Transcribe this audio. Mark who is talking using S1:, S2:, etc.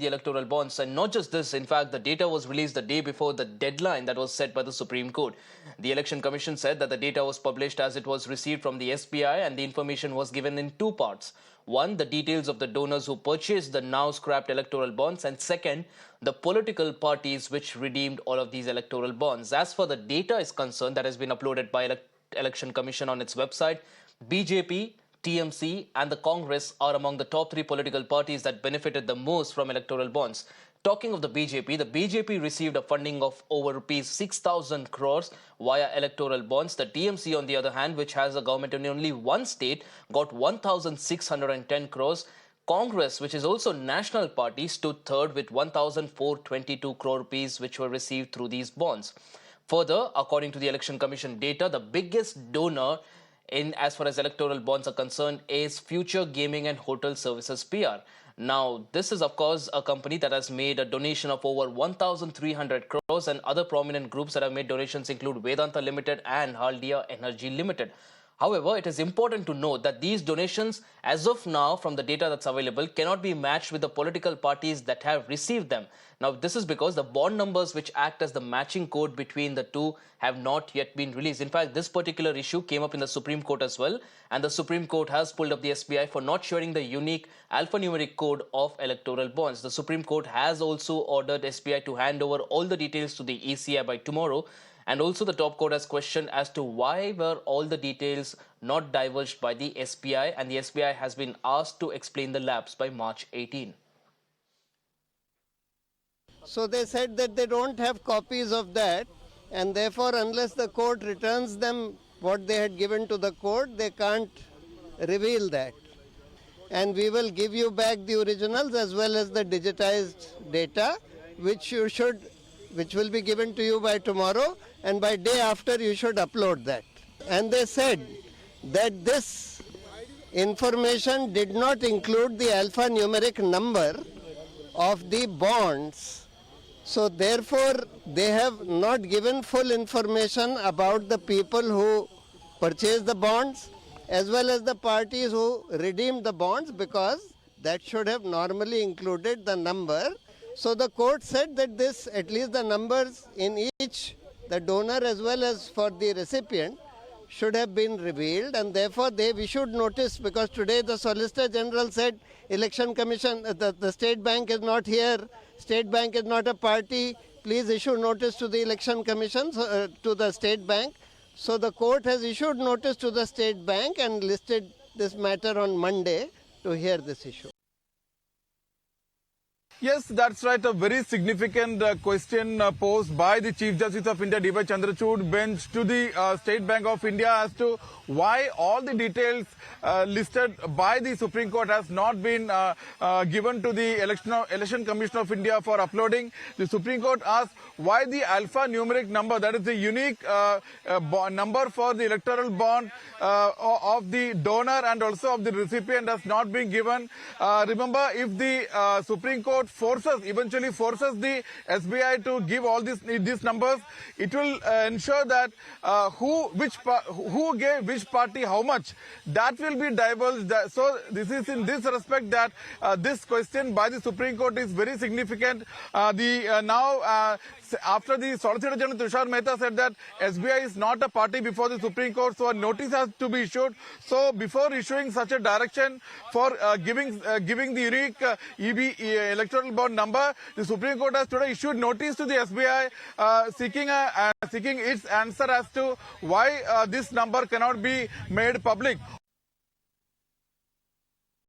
S1: the electoral bonds. And not just this, in fact, the data was released the day before the deadline that was set by the Supreme Court. The Election Commission said that the data was published as it was received from the SBI, and the information was given in two parts. One, the details of the donors who purchased the now scrapped electoral bonds, and second, the political parties which redeemed all of these electoral bonds. As for the data is concerned that has been uploaded by Election Commission on its website, BJP, TMC and the Congress are among the top three political parties that benefited the most from electoral bonds. Talking of the BJP received a funding of over rupees 6,000 crores via electoral bonds. The TMC, on the other hand, which has a government in only one state, got 1,610 crores. Congress, which is also national party, stood third with 1,422 crore rupees, which were received through these bonds. Further, according to the Election Commission data, the biggest donor as far as electoral bonds are concerned is Future Gaming and Hotel Services PR. Now, this is of course a company that has made a donation of over 1,300 crores, and other prominent groups that have made donations include Vedanta Limited and Haldia Energy Limited. However, it is important to note that these donations, as of now, from the data that's available, cannot be matched with the political parties that have received them. Now, this is because the bond numbers which act as the matching code between the two have not yet been released. In fact, this particular issue came up in the Supreme Court as well, and the Supreme Court has pulled up the SBI for not sharing the unique alphanumeric code of electoral bonds. The Supreme Court has also ordered SBI to hand over all the details to the ECI by tomorrow. And also the top court has questioned as to why were all the details not divulged by the SBI, and the SBI has been asked to explain the lapse by March 18.
S2: So they said that they don't have copies of that, and therefore unless the court returns them what they had given to the court, they can't reveal that. And we will give you back the originals as well as the digitized data, which will be given to you by tomorrow, and by day after you should upload that. And they said that this information did not include the alphanumeric number of the bonds. So therefore they have not given full information about the people who purchased the bonds as well as the parties who redeemed the bonds, because that should have normally included the number. So the court said that this, at least the numbers in each, the donor as well as for the recipient, should have been revealed, and therefore they've issued notice, because today the Solicitor General said Election Commission, the State Bank is not here, State Bank is not a party, please issue notice to the Election Commission, to the State Bank. So the court has issued notice to the State Bank and listed this matter on Monday to hear this issue.
S3: Yes, that's right. A very significant question posed by the Chief Justice of India, D.Y. Chandrachud bench to the State Bank of India as to why all the details listed by the Supreme Court has not been given to the Election Commission of India for uploading. The Supreme Court asked why the alphanumeric number, that is the unique number for the electoral bond of the donor and also of the recipient, has not been given. Remember, if the Supreme Court eventually forces the SBI to give all these numbers, it will ensure that who gave which party how much, that will be divulged. So this is in this respect that this question by the Supreme Court is very significant. After the Solicitor General Tushar Mehta said that SBI is not a party before the Supreme Court, so a notice has to be issued. So before issuing such a direction for giving the unique electoral bond number, the Supreme Court has today issued notice to the SBI seeking its answer as to why this number cannot be made public.